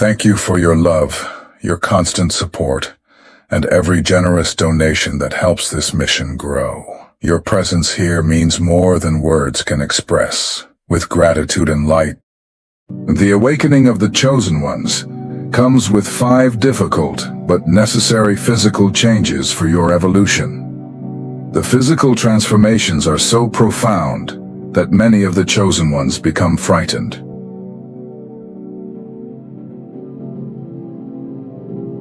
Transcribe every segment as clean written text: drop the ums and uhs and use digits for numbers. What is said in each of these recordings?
Thank you for your love, your constant support, and every generous donation that helps this mission grow. Your presence here means more than words can express. With gratitude and light, the awakening of the chosen ones comes with 5 difficult but necessary physical changes for your evolution. The physical transformations are so profound that many of the chosen ones become frightened.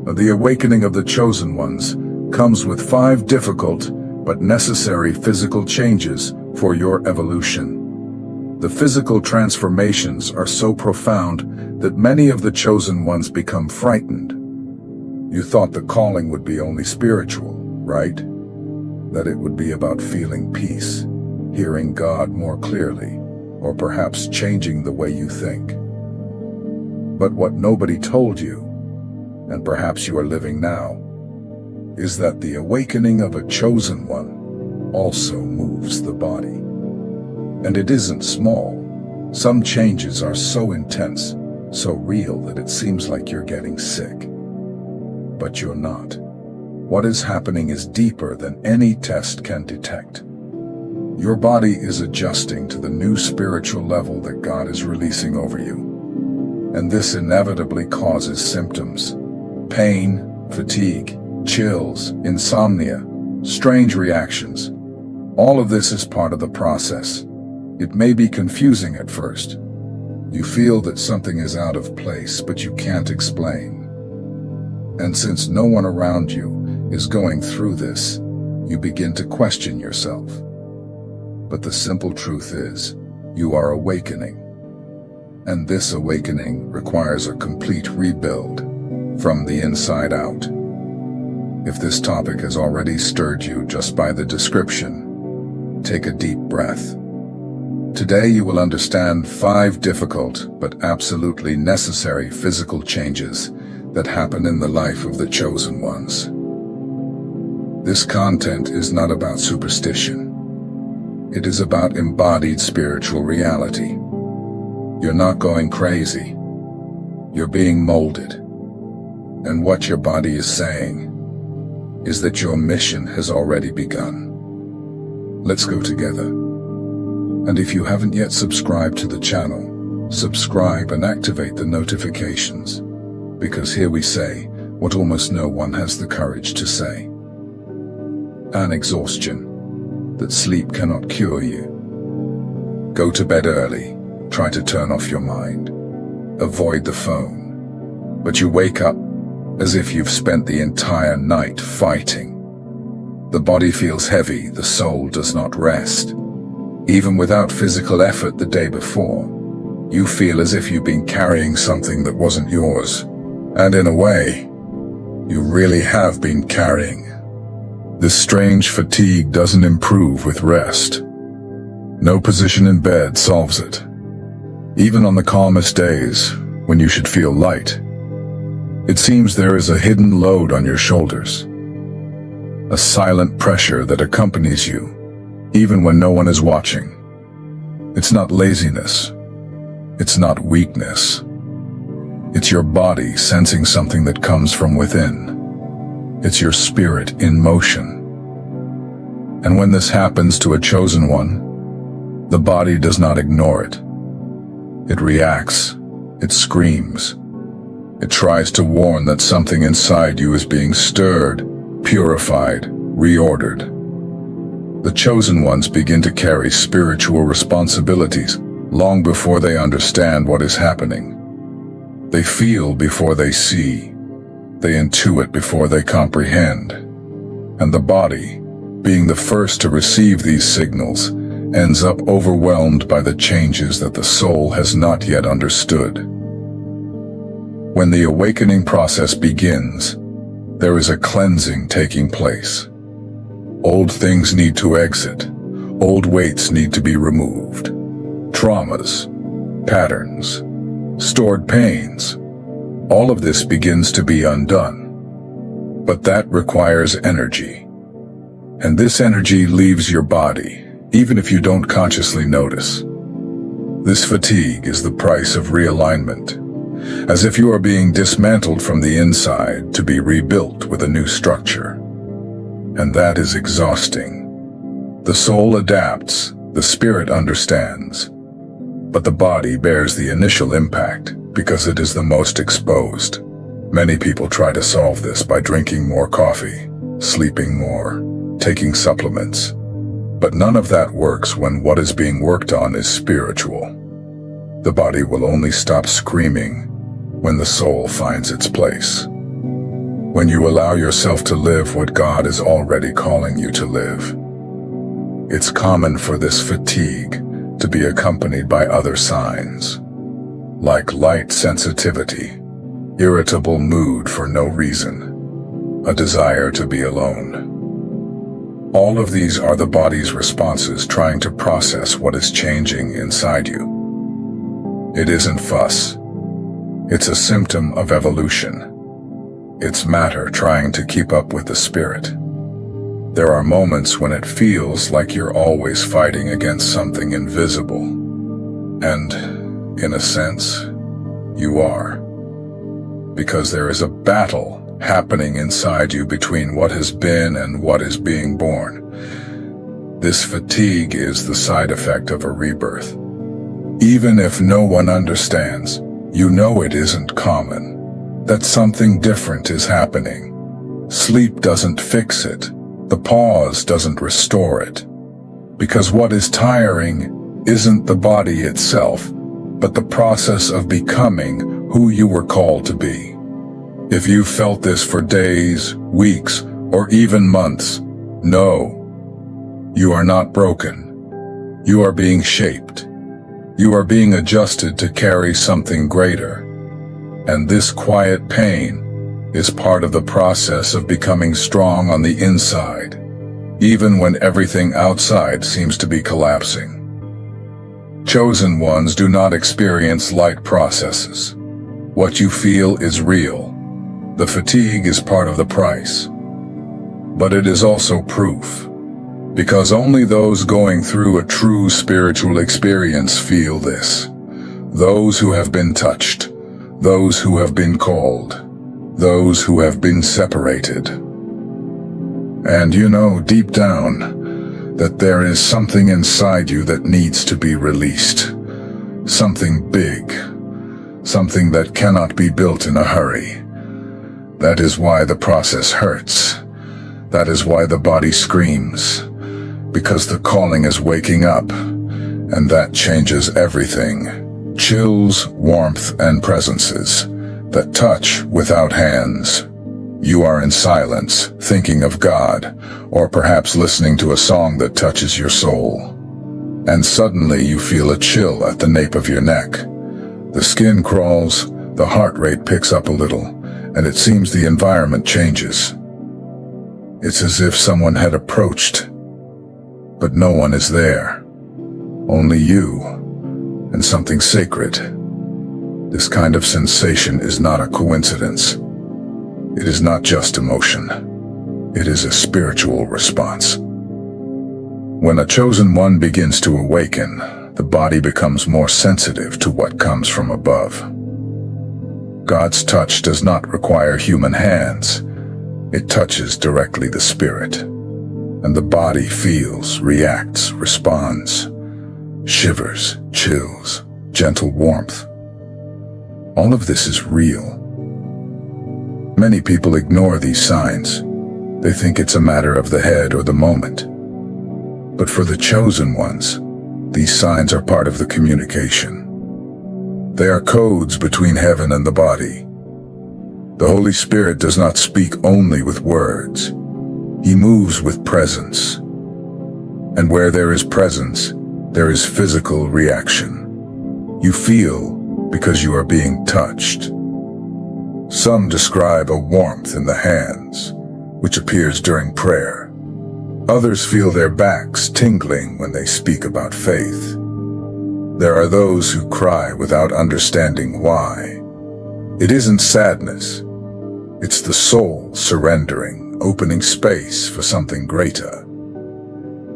The awakening of the chosen ones comes with 5 difficult but necessary physical changes for your evolution. The physical transformations are so profound that many of the chosen ones become frightened. You thought the calling would be only spiritual, right? That it would be about feeling peace, hearing God more clearly, or perhaps changing the way you think. But what nobody told you, and perhaps you are living now, is that the awakening of a chosen one also moves the body. And it isn't small. Some changes are so intense, so real that it seems like you're getting sick. But you're not. What is happening is deeper than any test can detect. Your body is adjusting to the new spiritual level that God is releasing over you. And this inevitably causes symptoms: pain, fatigue, chills, insomnia, strange reactions. All of this is part of the process. It may be confusing at first. You feel that something is out of place, but you can't explain. And since no one around you is going through this, you begin to question yourself. But the simple truth is, you are awakening. And this awakening requires a complete rebuild from the inside out. If this topic has already stirred you just by the description, take a deep breath. Today you will understand 5 difficult but absolutely necessary physical changes that happen in the life of the chosen ones. This content is not about superstition. It is about embodied spiritual reality. You're not going crazy. You're being molded. And what your body is saying is that your mission has already begun. Let's go together. And if you haven't yet subscribed to the channel, subscribe and activate the notifications, because here we say what almost no one has the courage to say. An exhaustion that sleep cannot cure you. Go to bed early, try to turn off your mind, avoid the phone, but you wake up as if you've spent the entire night fighting. The body feels heavy, the soul does not rest. Even without physical effort the day before, you feel as if you've been carrying something that wasn't yours. And in a way, you really have been carrying. This strange fatigue doesn't improve with rest. No position in bed solves it. Even on the calmest days, when you should feel light, it seems there is a hidden load on your shoulders. A silent pressure that accompanies you, even when no one is watching. It's not laziness. It's not weakness. It's your body sensing something that comes from within. It's your spirit in motion. And when this happens to a chosen one, the body does not ignore it. It reacts. It screams. It tries to warn that something inside you is being stirred, purified, reordered. The chosen ones begin to carry spiritual responsibilities long before they understand what is happening. They feel before they see. They intuit before they comprehend. And the body, being the first to receive these signals, ends up overwhelmed by the changes that the soul has not yet understood. When the awakening process begins, there is a cleansing taking place. Old things need to exit. Old weights need to be removed. Traumas, patterns, stored pains, all of this begins to be undone. But that requires energy. And this energy leaves your body, even if you don't consciously notice. This fatigue is the price of realignment. as if you are being dismantled from the inside to be rebuilt with a new structure. And that is exhausting. The soul adapts, the spirit understands, but the body bears the initial impact because it is the most exposed. Many people try to solve this by drinking more coffee, sleeping more, taking supplements. But none of that works when what is being worked on is spiritual. The body will only stop screaming when the soul finds its place. When you allow yourself to live what God is already calling you to live. It's common for this fatigue to be accompanied by other signs, like light sensitivity, irritable mood for no reason, a desire to be alone. All of these are the body's responses trying to process what is changing inside you. It isn't fuss. It's a symptom of evolution. It's matter trying to keep up with the spirit. There are moments when it feels like you're always fighting against something invisible. And, in a sense, you are. Because there is a battle happening inside you between what has been and what is being born. This fatigue is the side effect of a rebirth. Even if no one understands, you know it isn't common, that something different is happening. Sleep doesn't fix it. The pause doesn't restore it. Because what is tiring isn't the body itself, but the process of becoming who you were called to be. If you felt this for days, weeks, or even months, know, you are not broken. You are being shaped. You are being adjusted to carry something greater. And this quiet pain is part of the process of becoming strong on the inside, even when everything outside seems to be collapsing. Chosen ones do not experience light processes. What you feel is real. The fatigue is part of the price. But it is also proof. Because only those going through a true spiritual experience feel this. Those who have been touched. Those who have been called. Those who have been separated. And you know deep down that there is something inside you that needs to be released. Something big. Something that cannot be built in a hurry. That is why the process hurts. That is why the body screams. Because the calling is waking up. And that changes everything. Chills, warmth, and presences that touch without hands. You are in silence, thinking of God, or perhaps listening to a song that touches your soul. And suddenly you feel a chill at the nape of your neck. The skin crawls, the heart rate picks up a little, and it seems the environment changes. It's as if someone had approached, but no one is there. Only you, and something sacred. This kind of sensation is not a coincidence. It is not just emotion. It is a spiritual response. When a chosen one begins to awaken, the body becomes more sensitive to what comes from above. God's touch does not require human hands. It touches directly the spirit. And the body feels, reacts, responds. Shivers, chills, gentle warmth. All of this is real. Many people ignore these signs. They think it's a matter of the head or the moment. But for the chosen ones, these signs are part of the communication. They are codes between heaven and the body. The Holy Spirit does not speak only with words. He moves with presence. And where there is presence, there is physical reaction. You feel because you are being touched. Some describe a warmth in the hands, which appears during prayer. Others feel their backs tingling when they speak about faith. There are those who cry without understanding why. It isn't sadness. It's the soul surrendering, opening space for something greater.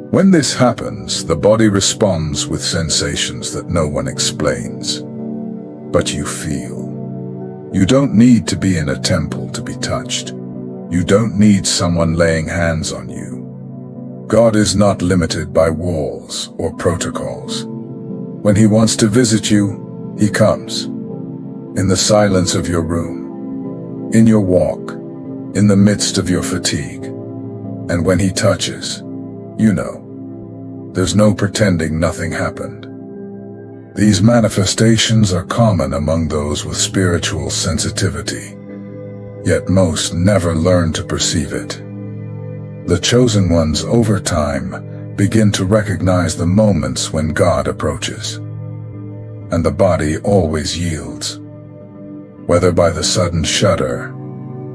When this happens, the body responds with sensations that no one explains. But you feel. You don't need to be in a temple to be touched. You don't need someone laying hands on you. God is not limited by walls or protocols. When He wants to visit you, He comes. In the silence of your room, in your walk, in the midst of your fatigue. And when He touches, you know, there's no pretending nothing happened. These manifestations are common among those with spiritual sensitivity, yet most never learn to perceive it. The chosen ones over time begin to recognize the moments when God approaches, and the body always yields, whether by the sudden shudder,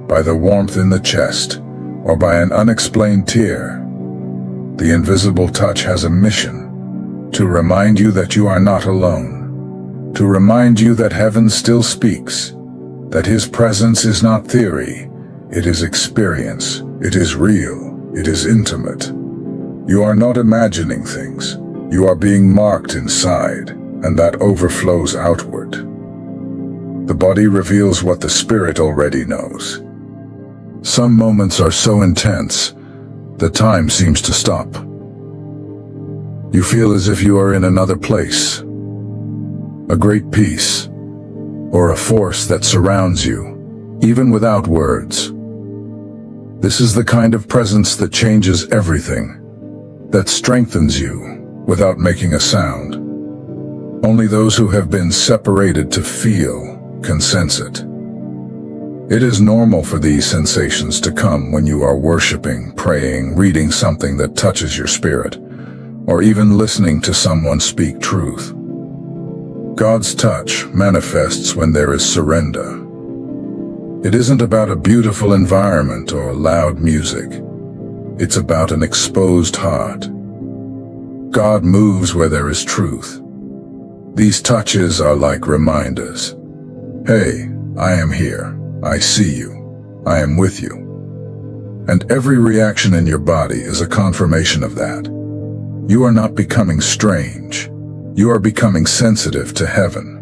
by the warmth in the chest, or by an unexplained tear. The invisible touch has a mission: to remind you that you are not alone, to remind you that heaven still speaks, that His presence is not theory, it is experience, it is real, it is intimate. You are not imagining things, you are being marked inside, and that overflows outward. The body reveals what the spirit already knows. Some moments are so intense that time seems to stop. You feel as if you are in another place, a great peace, or a force that surrounds you, even without words. This is the kind of presence that changes everything, that strengthens you without making a sound. Only those who have been separated to feel can sense it. It is normal for these sensations to come when you are worshiping, praying, reading something that touches your spirit, or even listening to someone speak truth. God's touch manifests when there is surrender. It isn't about a beautiful environment or loud music. It's about an exposed heart. God moves where there is truth. These touches are like reminders. Hey, I am here. I see you. I am with you. And every reaction in your body is a confirmation of that. You are not becoming strange. You are becoming sensitive to heaven.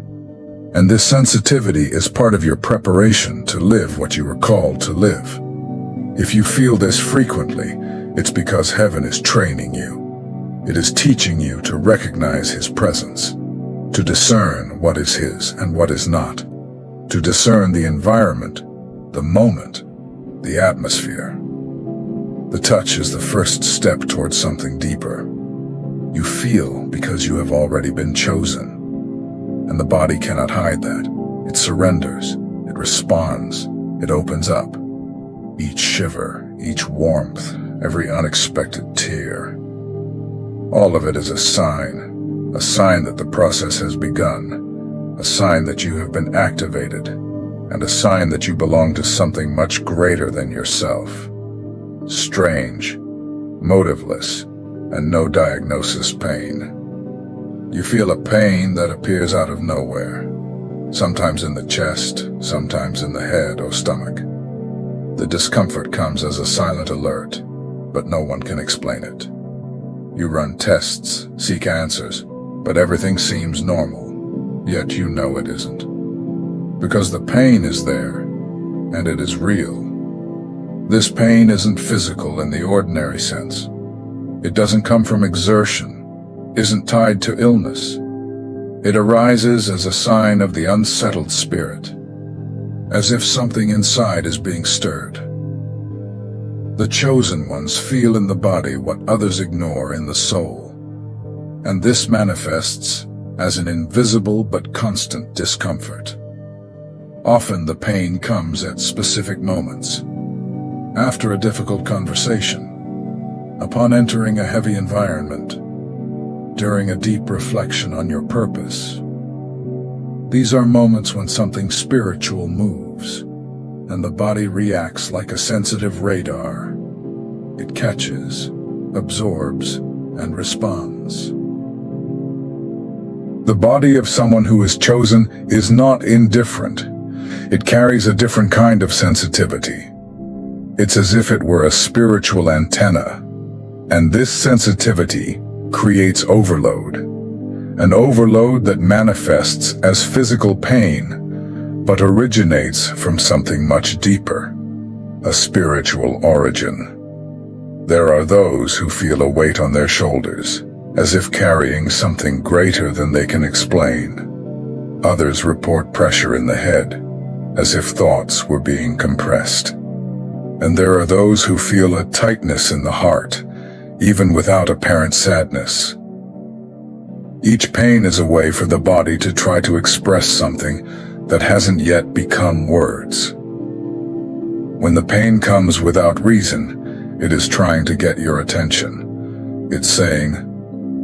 And this sensitivity is part of your preparation to live what you were called to live. If you feel this frequently, it's because heaven is training you. It is teaching you to recognize His presence, to discern what is His and what is not, to discern the environment, the moment, the atmosphere. The touch is the first step towards something deeper. You feel because you have already been chosen. And the body cannot hide that. It surrenders, it responds, it opens up. Each shiver, each warmth, every unexpected tear. All of it is a sign that the process has begun, a sign that you have been activated, and a sign that you belong to something much greater than yourself. Strange, motiveless, and no diagnosis pain. You feel a pain that appears out of nowhere, sometimes in the chest, sometimes in the head or stomach. The discomfort comes as a silent alert, but no one can explain it. You run tests, seek answers, but everything seems normal, yet you know it isn't. Because the pain is there, and it is real. This pain isn't physical in the ordinary sense. It doesn't come from exertion, isn't tied to illness. It arises as a sign of the unsettled spirit, as if something inside is being stirred. The chosen ones feel in the body what others ignore in the soul, and this manifests as an invisible but constant discomfort. Often the pain comes at specific moments, after a difficult conversation, upon entering a heavy environment, during a deep reflection on your purpose. These are moments when something spiritual moves, and the body reacts like a sensitive radar. It catches, absorbs, and responds. The body of someone who is chosen is not indifferent. It carries a different kind of sensitivity. It's as if it were a spiritual antenna, and this sensitivity creates overload, an overload that manifests as physical pain, but originates from something much deeper, a spiritual origin. There are those who feel a weight on their shoulders, as if carrying something greater than they can explain. Others report pressure in the head, as if thoughts were being compressed. And there are those who feel a tightness in the heart, even without apparent sadness. Each pain is a way for the body to try to express something that hasn't yet become words. When the pain comes without reason, it is trying to get your attention. It's saying,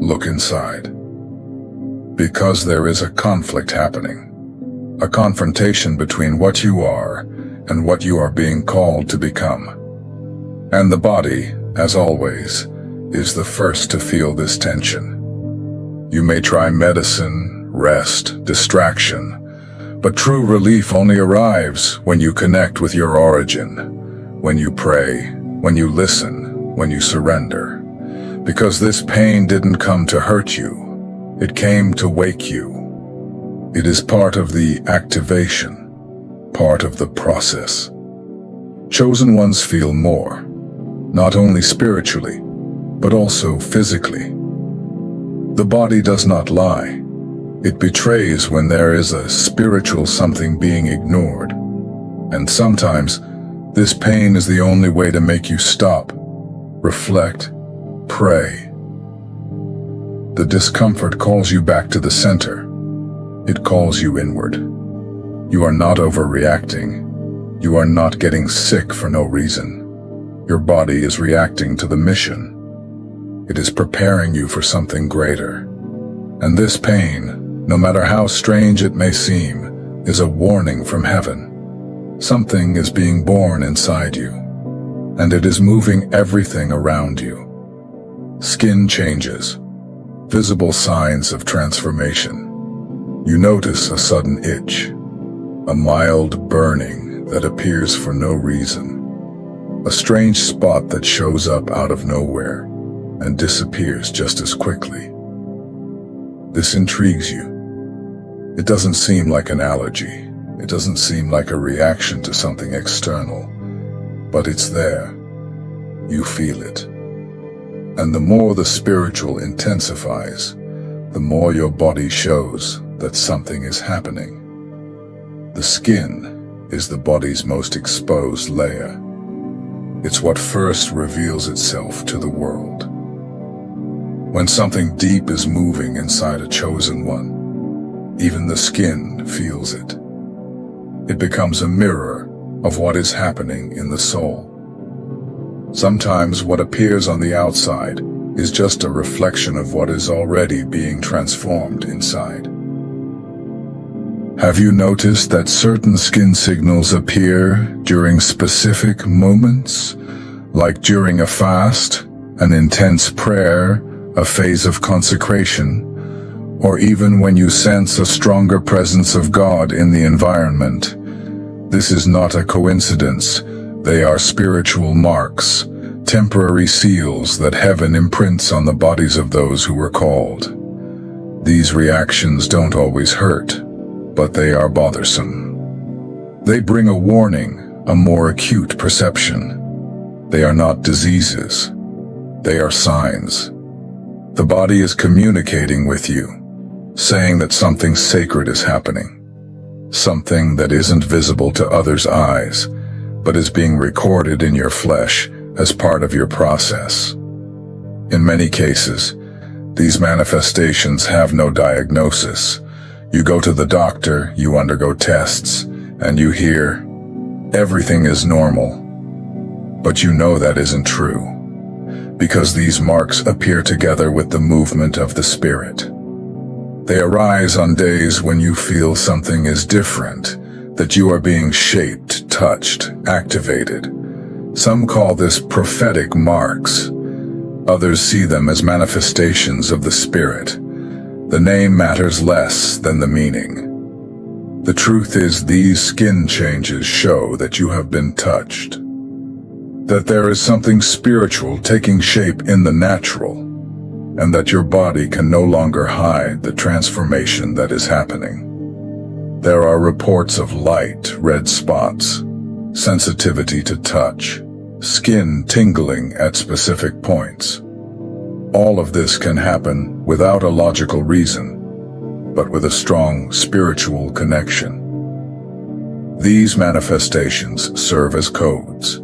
"Look inside." Because there is a conflict happening. A confrontation between what you are and what you are being called to become. And the body, as always, is the first to feel this tension. You may try medicine, rest, distraction, but true relief only arrives when you connect with your origin, when you pray, when you listen, when you surrender. Because this pain didn't come to hurt you, it came to wake you. It is part of the activation, part of the process. Chosen ones feel more, not only spiritually, but also physically. The body does not lie. It betrays when there is a spiritual something being ignored. And sometimes, this pain is the only way to make you stop, reflect, pray. The discomfort calls you back to the center. It calls you inward. You are not overreacting. You are not getting sick for no reason. Your body is reacting to the mission. It is preparing you for something greater. And this pain, no matter how strange it may seem, is a warning from heaven. Something is being born inside you, and it is moving everything around you. Skin changes, visible signs of transformation. You notice a sudden itch, a mild burning that appears for no reason, a strange spot that shows up out of nowhere and disappears just as quickly. This intrigues you. It doesn't seem like an allergy. It doesn't seem like a reaction to something external, but it's there. You feel it. And the more the spiritual intensifies, the more your body shows that something is happening. The skin is the body's most exposed layer. It's what first reveals itself to the world. When something deep is moving inside a chosen one, even the skin feels it. It becomes a mirror of what is happening in the soul. Sometimes what appears on the outside is just a reflection of what is already being transformed inside. Have you noticed that certain skin signals appear during specific moments, like during a fast, an intense prayer, a phase of consecration, or even when you sense a stronger presence of God in the environment? This is not a coincidence. They are spiritual marks, temporary seals that heaven imprints on the bodies of those who were called. These reactions don't always hurt, but they are bothersome. They bring a warning, a more acute perception. They are not diseases. They are signs. The body is communicating with you, saying that something sacred is happening. Something that isn't visible to others' eyes, but is being recorded in your flesh as part of your process. In many cases, these manifestations have no diagnosis. You go to the doctor, you undergo tests, and you hear, everything is normal. But you know that isn't true, because these marks appear together with the movement of the Spirit. They arise on days when you feel something is different, that you are being shaped, touched, activated. Some call this prophetic marks. Others see them as manifestations of the Spirit. The name matters less than the meaning. The truth is, these skin changes show that you have been touched, that there is something spiritual taking shape in the natural, and that your body can no longer hide the transformation that is happening. There are reports of light, red spots, sensitivity to touch, skin tingling at specific points. All of this can happen without a logical reason, but with a strong spiritual connection. These manifestations serve as codes,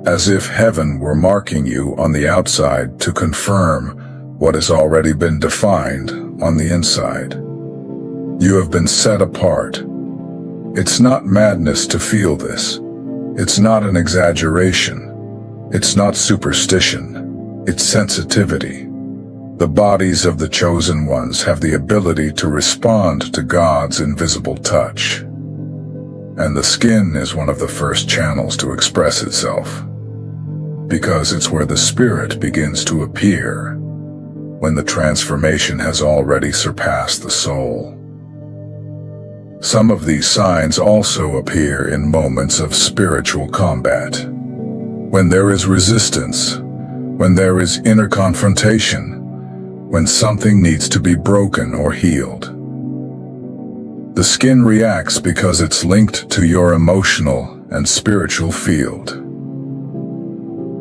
as if heaven were marking you on the outside to confirm what has already been defined on the inside. You have been set apart. It's not madness to feel this. It's not an exaggeration. It's not superstition. It's sensitivity. The bodies of the chosen ones have the ability to respond to God's invisible touch. And the skin is one of the first channels to express itself, because it's where the spirit begins to appear, when the transformation has already surpassed the soul. Some of these signs also appear in moments of spiritual combat, when there is resistance, when there is inner confrontation, when something needs to be broken or healed. The skin reacts because it's linked to your emotional and spiritual field.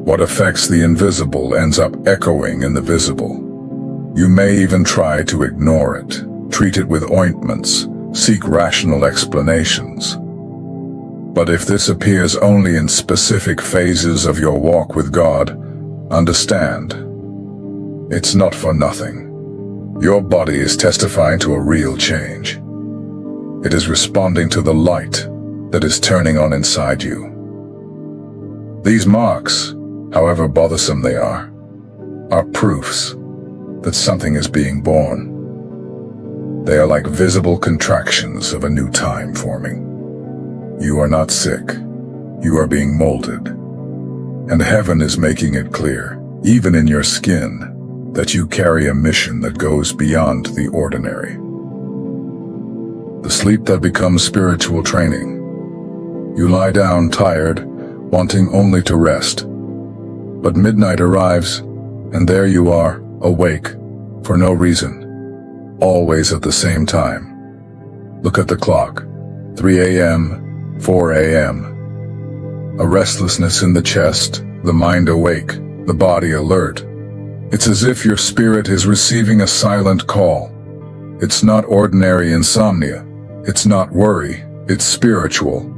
What affects the invisible ends up echoing in the visible. You may even try to ignore it, treat it with ointments, seek rational explanations. But if this appears only in specific phases of your walk with God, understand, it's not for nothing. Your body is testifying to a real change. It is responding to the light that is turning on inside you. These marks, however bothersome they are proofs that something is being born. They are like visible contractions of a new time forming. You are not sick. You are being molded. And heaven is making it clear, even in your skin, that you carry a mission that goes beyond the ordinary. The sleep that becomes spiritual training. You lie down tired, wanting only to rest. But midnight arrives, and there you are, awake, for no reason, always at the same time. Look at the clock, 3 a.m., 4 a.m. A restlessness in the chest, the mind awake, the body alert. It's as if your spirit is receiving a silent call. It's not ordinary insomnia. It's not worry. It's spiritual.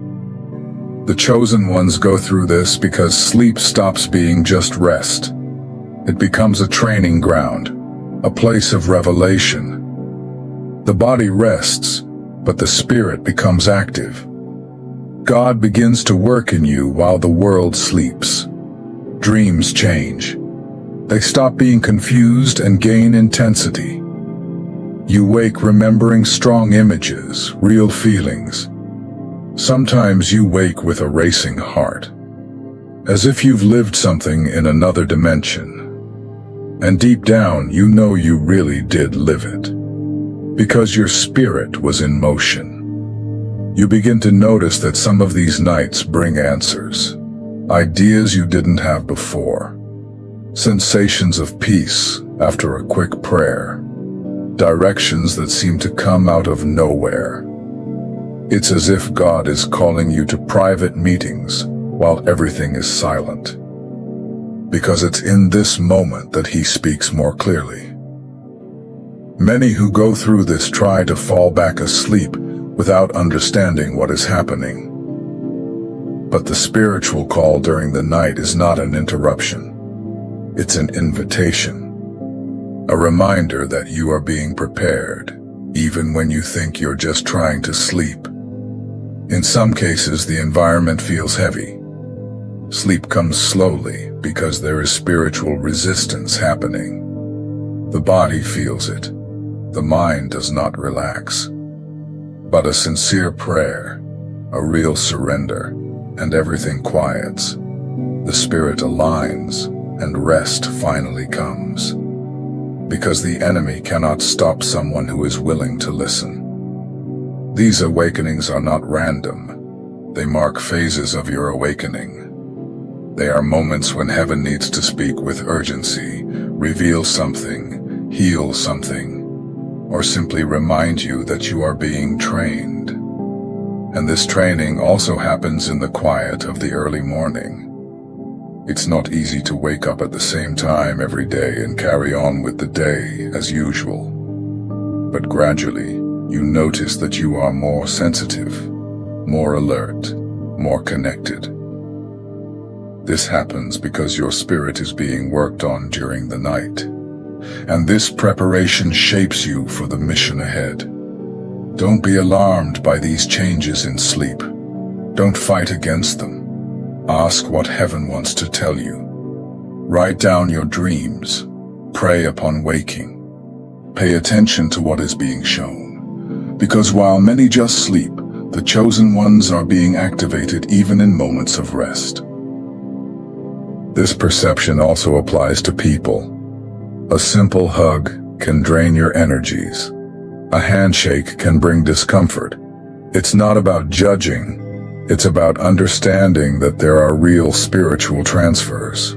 The chosen ones go through this because sleep stops being just rest. It becomes a training ground, a place of revelation. The body rests, but the spirit becomes active. God begins to work in you while the world sleeps. Dreams change. They stop being confused and gain intensity. You wake remembering strong images, real feelings. Sometimes you wake with a racing heart, as if you've lived something in another dimension. And deep down, you know you really did live it, because your spirit was in motion. You begin to notice that some of these nights bring answers, ideas you didn't have before, sensations of peace after a quick prayer, directions that seem to come out of nowhere. It's as if God is calling you to private meetings while everything is silent, because it's in this moment that He speaks more clearly. Many who go through this try to fall back asleep without understanding what is happening. But the spiritual call during the night is not an interruption. It's an invitation, a reminder that you are being prepared, even when you think you're just trying to sleep. In some cases, the environment feels heavy. Sleep comes slowly because there is spiritual resistance happening. The body feels it. The mind does not relax. But a sincere prayer, a real surrender, and everything quiets. The spirit aligns, and rest finally comes. Because the enemy cannot stop someone who is willing to listen. These awakenings are not random. They mark phases of your awakening. They are moments when heaven needs to speak with urgency, reveal something, heal something, or simply remind you that you are being trained. And this training also happens in the quiet of the early morning. It's not easy to wake up at the same time every day and carry on with the day as usual. But gradually, you notice that you are more sensitive, more alert, more connected. This happens because your spirit is being worked on during the night. And this preparation shapes you for the mission ahead. Don't be alarmed by these changes in sleep. Don't fight against them. Ask what heaven wants to tell you. Write down your dreams. Pray upon waking. Pay attention to what is being shown. Because while many just sleep, the chosen ones are being activated even in moments of rest. This perception also applies to people. A simple hug can drain your energies. A handshake can bring discomfort. It's not about judging. It's about understanding that there are real spiritual transfers.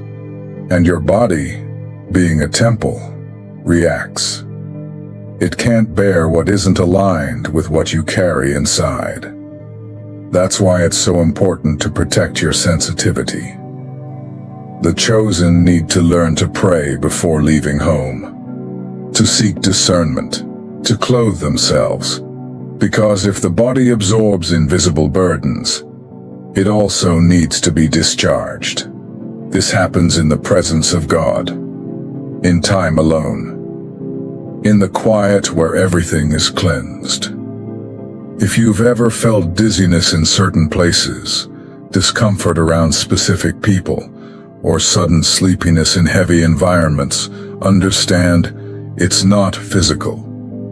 And your body, being a temple, reacts. It can't bear what isn't aligned with what you carry inside. That's why it's so important to protect your sensitivity. The chosen need to learn to pray before leaving home, to seek discernment, to clothe themselves, because if the body absorbs invisible burdens, it also needs to be discharged. This happens in the presence of God, in time alone, in the quiet where everything is cleansed. If you've ever felt dizziness in certain places, discomfort around specific people, or sudden sleepiness in heavy environments, understand it's not physical.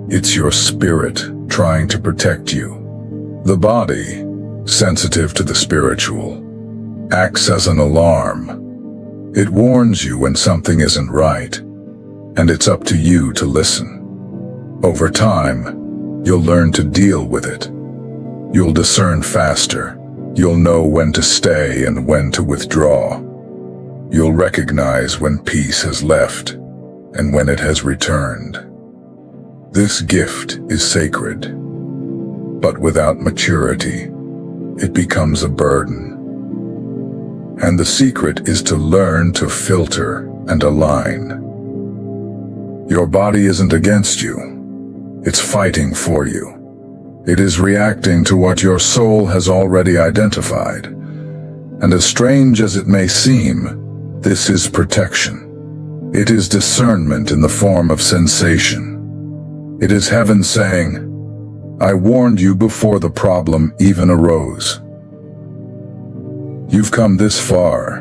It's your spirit trying to protect you. The body, sensitive to the spiritual, acts as an alarm. It warns you when something isn't right, and it's up to you to listen. Over time, you'll learn to deal with it. You'll discern faster. You'll know when to stay and when to withdraw. You'll recognize when peace has left and when it has returned. This gift is sacred, but without maturity, it becomes a burden. And the secret is to learn to filter and align. Your body isn't against you. It's fighting for you. It is reacting to what your soul has already identified. And as strange as it may seem, this is protection. It is discernment in the form of sensation. It is heaven saying, I warned you before the problem even arose. You've come this far,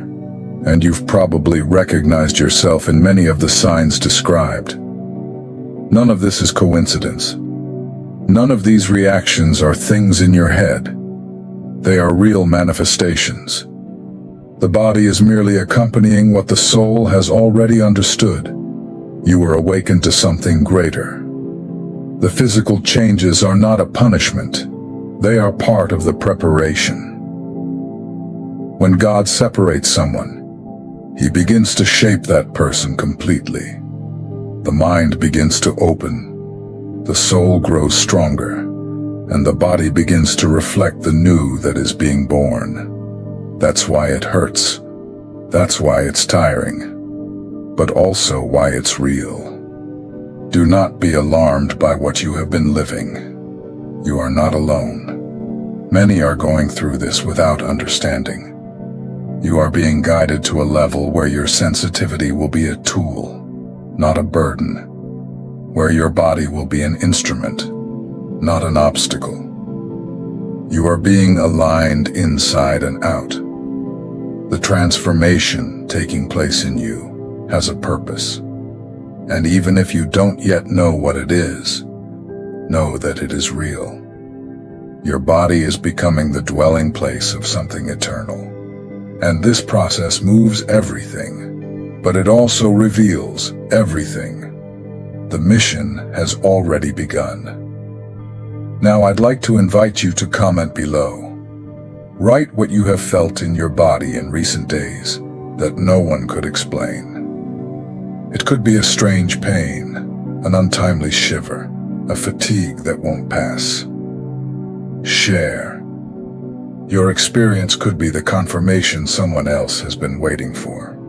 and you've probably recognized yourself in many of the signs described. None of this is coincidence. None of these reactions are things in your head. They are real manifestations. The body is merely accompanying what the soul has already understood. You were awakened to something greater. The physical changes are not a punishment. They are part of the preparation. When God separates someone, He begins to shape that person completely. The mind begins to open. The soul grows stronger, and the body begins to reflect the new that is being born. That's why it hurts. That's why it's tiring, but also why it's real. Do not be alarmed by what you have been living. You are not alone. Many are going through this without understanding. You are being guided to a level where your sensitivity will be a tool, not a burden, where your body will be an instrument, not an obstacle. You are being aligned inside and out. The transformation taking place in you has a purpose. And even if you don't yet know what it is, know that it is real. Your body is becoming the dwelling place of something eternal. And this process moves everything, but it also reveals everything. The mission has already begun. Now I'd like to invite you to comment below. Write what you have felt in your body in recent days that no one could explain. It could be a strange pain, an untimely shiver, a fatigue that won't pass. Share. Your experience could be the confirmation someone else has been waiting for.